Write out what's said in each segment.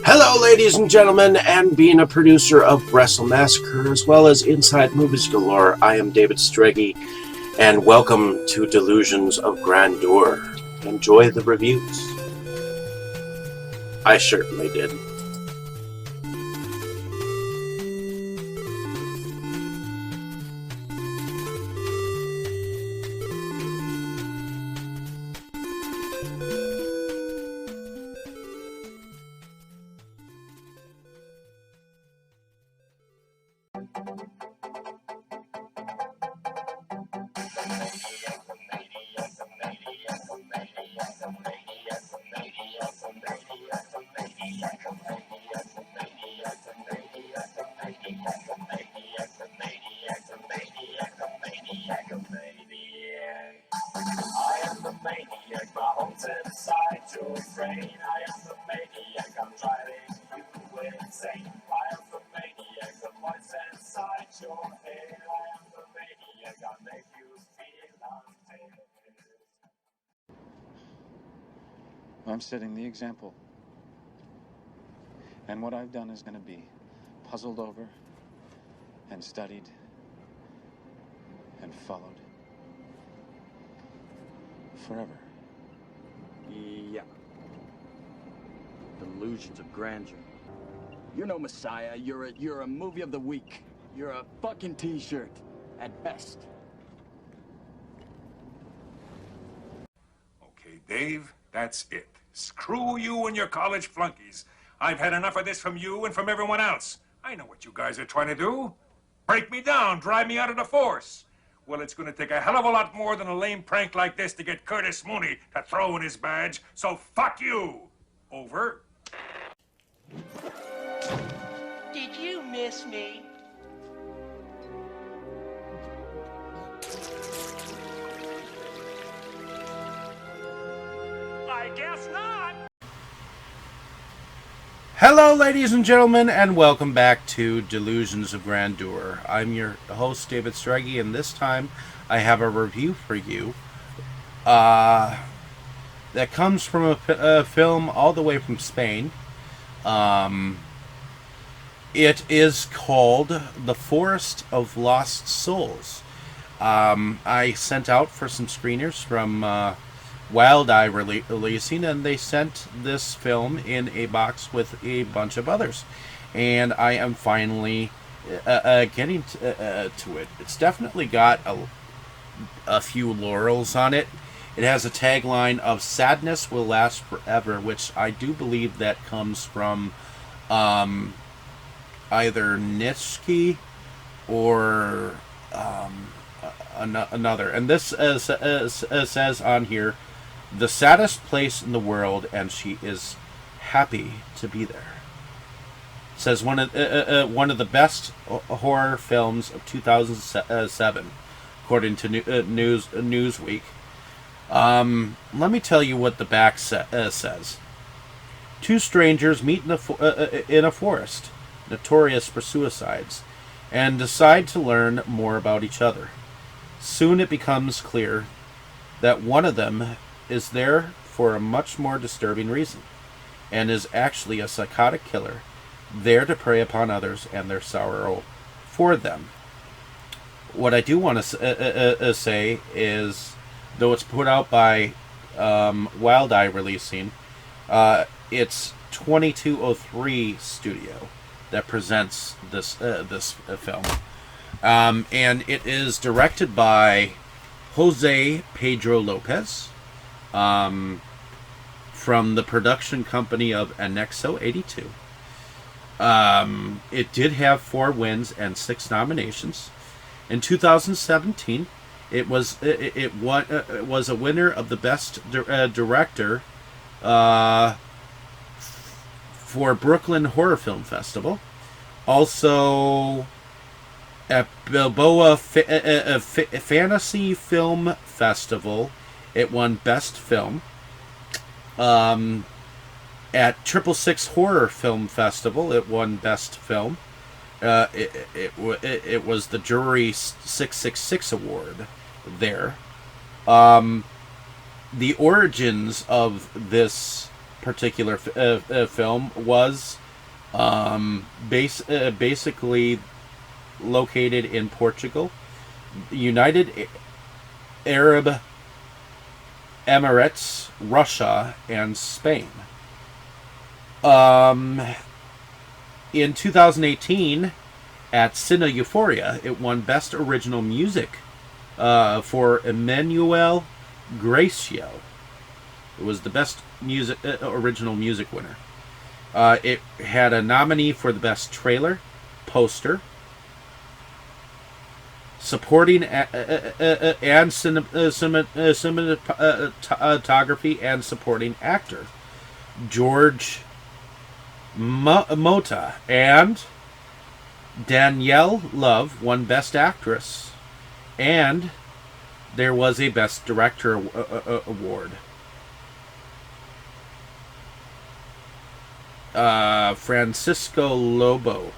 Hello, ladies and gentlemen, and being a producer of Wrestle Massacre as well as Inside Movies Galore, I am David Streggy, and welcome to Delusions of Grandeur. Enjoy the reviews. I certainly did. I'm setting the example. And what I've done is going to be puzzled over and studied and followed forever. Yeah. Delusions of Grandeur. You're no messiah. You're a movie of the week. You're a fucking t-shirt at best. Okay, Dave, that's it. Screw you and your college flunkies. I've had enough of this from you and from everyone else. I know what you guys are trying to do. Break me down, drive me out of the force. Well, it's going to take a hell of a lot more than a lame prank like this to get Curtis Mooney to throw in his badge, so fuck you. Over. Did you miss me? I guess not. Hello, ladies and gentlemen, and welcome back to Delusions of Grandeur. I'm your host, David Streggy, and this time I have a review for you that comes from a film all the way from Spain. It is called The Forest of Lost Souls. I sent out for some screeners from Wild Eye releasing, and they sent this film in a box with a bunch of others, and I am finally getting to it. It's definitely got a few laurels on it. It has a tagline of "Sadness will last forever," which I do believe that comes from either Nietzsche or another. And this says on here, the saddest place in the world, and she is happy to be there. It says one of the best horror films of 2007, according to Newsweek. Let me tell you what the back says. Two strangers meet in a forest, notorious for suicides, and decide to learn more about each other. Soon it becomes clear that one of them is there for a much more disturbing reason, and is actually a psychotic killer, there to prey upon others and their sorrow for them. What I do want to say is, though it's put out by Wild Eye releasing, it's 2203 Studio that presents this film, and it is directed by José Pedro Lopes, from the production company of Anexo 82. It did have 4 wins and 6 nominations. In 2017, it was a winner of the Best Director for Brooklyn Horror Film Festival. Also, at Balboa Fantasy Film Festival, it won Best Film. At 666 Horror Film Festival, it won Best Film. It was the Jury 666 Award there. The origins of this particular film was basically located in Portugal, United Arab Emirates, Russia, and Spain. In 2018, at Cine Euphoria, it won Best Original Music for Emmanuel Gracio. It was the Best Original Music winner. It had a nominee for the Best Trailer, Poster, Supporting and Cinematography and Supporting Actor, George Mota, and Danielle Love won Best Actress, and there was a Best Director award. Francisco Lobo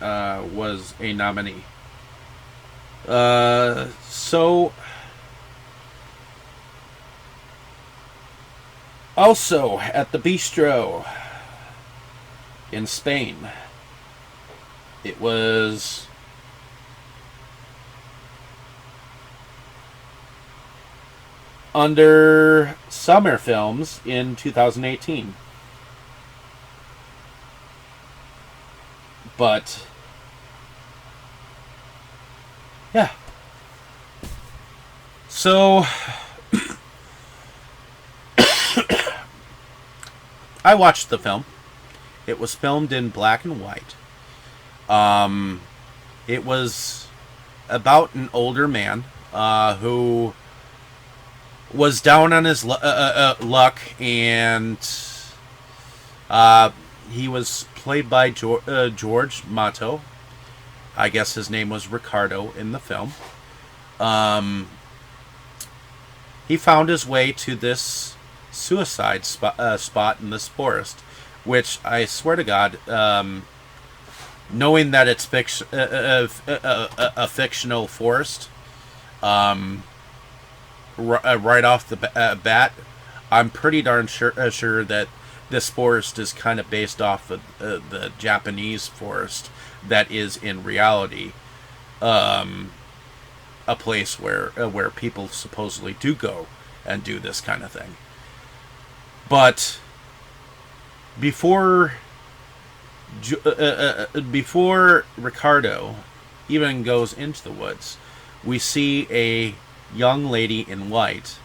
was a nominee. So also at the Bistro in Spain, it was under Summer Films in 2018. But yeah. So I watched the film. It was filmed in black and white. It was about an older man who was down on his luck, and he was played by George Mato. I guess his name was Ricardo in the film. He found his way to this suicide spot in this forest, which I swear to God, knowing that it's a fictional forest, right off the bat, I'm pretty darn sure that this forest is kind of based off of the Japanese forest that is in reality a place where people supposedly do go and do this kind of thing. But before Ricardo even goes into the woods, we see a young lady in white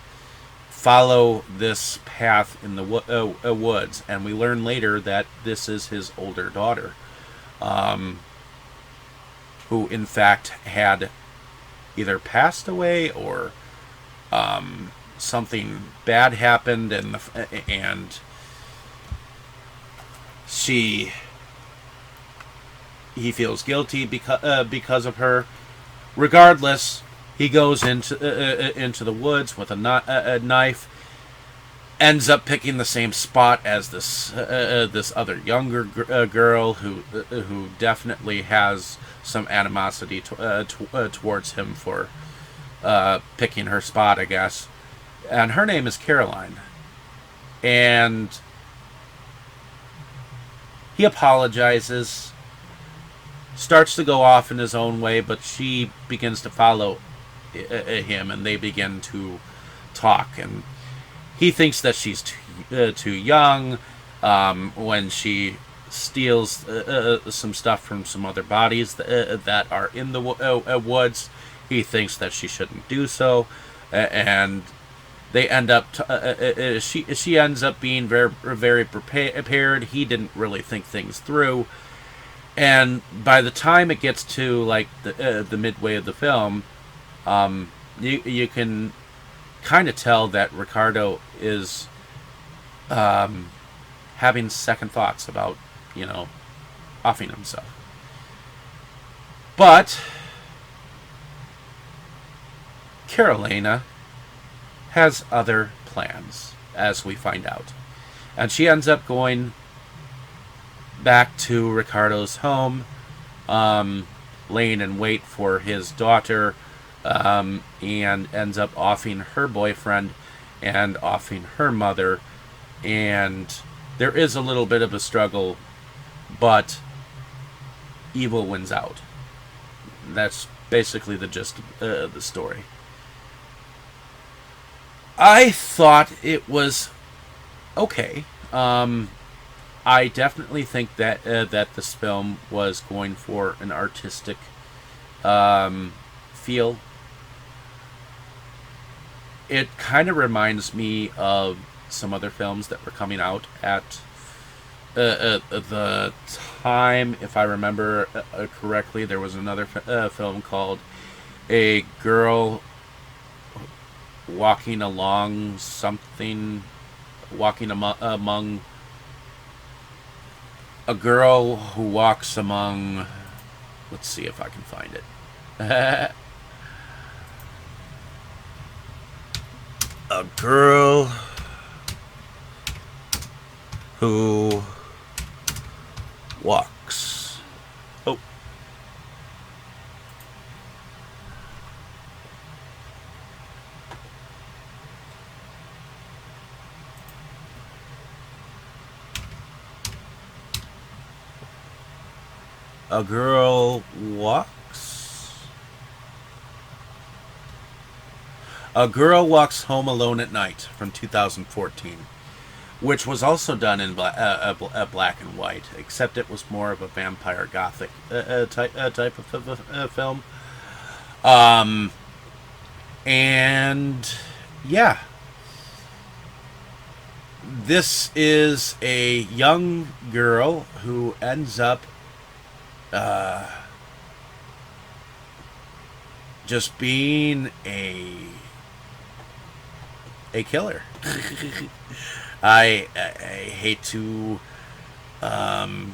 follow this path in the woods, and we learn later that this is his older daughter, who in fact had either passed away or something bad happened, and he feels guilty because of her. Regardless, he goes into the woods with a knife, ends up picking the same spot as this other younger girl who definitely has some animosity towards him for picking her spot, I guess. And her name is Caroline. And he apologizes, starts to go off in his own way, but she begins to follow him, and they begin to talk. And he thinks that she's too young. When she steals some stuff from some other bodies that are in the woods, he thinks that she shouldn't do so, and they end up she ends up being very, very prepared. He didn't really think things through, and by the time it gets to like the midway of the film, you can kind of tell that Ricardo is having second thoughts about, offing himself. But Carolina has other plans, as we find out. And she ends up going back to Ricardo's home, laying in wait for his daughter, and ends up offing her boyfriend and offing her mother, and there is a little bit of a struggle, but evil wins out. That's basically the gist of the story. I thought it was okay. I definitely think that that this film was going for an artistic feel. It kind of reminds me of some other films that were coming out at the time. If I remember correctly, there was another film called A Girl Walking Along Something, walking among a girl who walks among. Let's see if I can find it. A girl who walks. Oh. A Girl Walks. A Girl Walks Home Alone at Night from 2014, which was also done in black and white, except it was more of a vampire gothic type of film. And yeah, this is a young girl who ends up just being a killer. I hate to I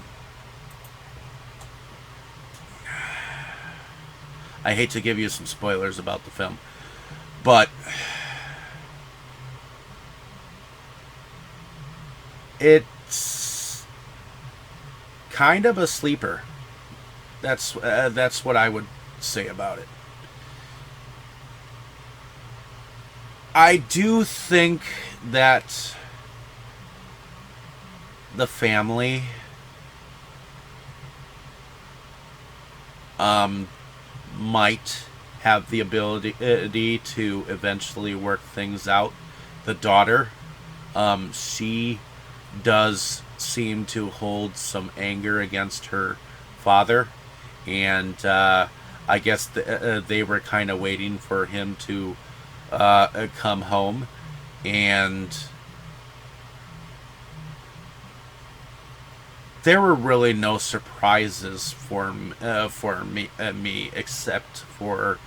hate to give you some spoilers about the film, but it's kind of a sleeper. That's what I would say about it. I do think that the family might have the ability to eventually work things out. The daughter, she does seem to hold some anger against her father, and I guess they were kind of waiting for him to come home, and there were really no surprises for me except for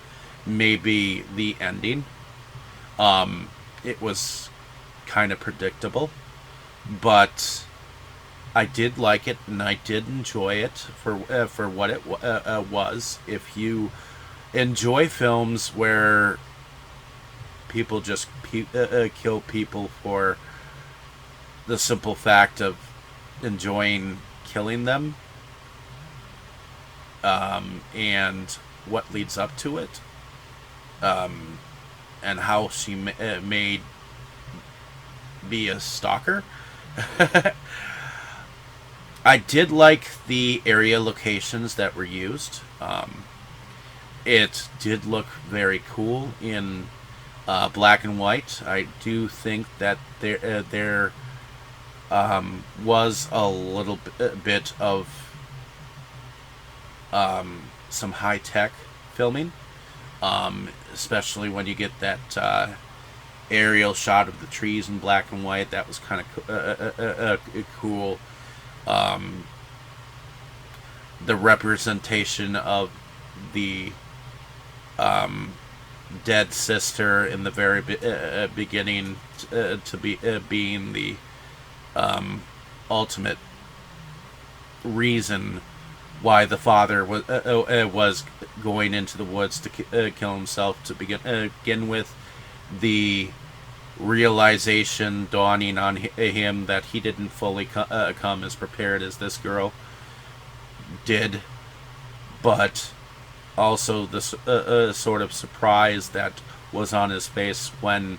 maybe the ending. It was kind of predictable, but I did like it, and I did enjoy it for what it was. If you enjoy films where people just kill people for the simple fact of enjoying killing them, and what leads up to it, and how she made be a stalker. I did like the area locations that were used. It did look very cool in black and white. I do think that there was a little bit of some high-tech filming, especially when you get that aerial shot of the trees in black and white. That was kind of cool. The representation of the dead sister in the very beginning to be being the ultimate reason why the father was going into the woods to kill himself to begin with. The realization dawning on him that he didn't fully come as prepared as this girl did, but also the sort of surprise that was on his face when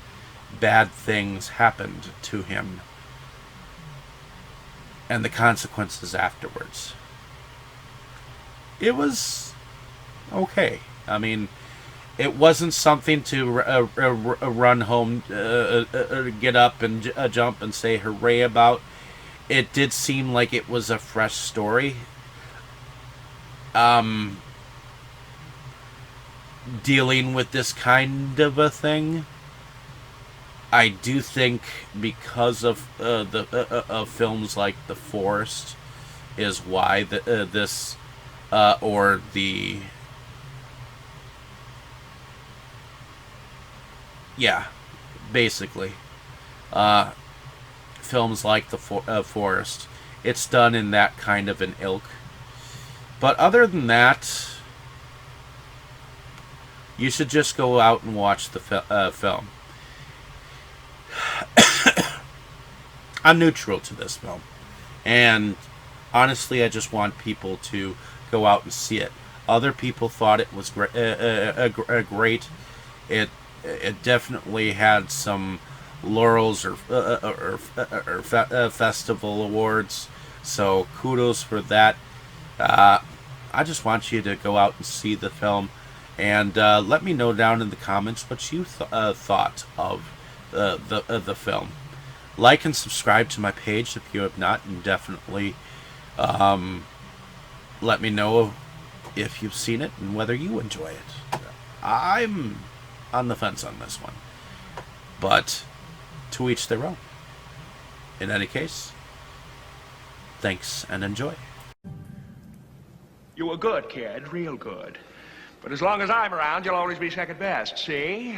bad things happened to him. and the consequences afterwards. It was okay. I mean, it wasn't something to run home, get up and jump and say hooray about. It did seem like it was a fresh story. Dealing with this kind of a thing. I do think because of of films like The Forest is why this or the basically films like The Forest, it's done in that kind of an ilk. But other than that, you should just go out and watch the film. I'm neutral to this film, and honestly, I just want people to go out and see it. Other people thought it was great. It definitely had some laurels or festival awards, so kudos for that. I just want you to go out and see the film, and let me know down in the comments what you thought of the film. Like and subscribe to my page if you have not, and definitely let me know if you've seen it and whether you enjoy it. I'm on the fence on this one, but to each their own. In any case, thanks and enjoy. You were good, kid, real good. But as long as I'm around, you'll always be second best, see?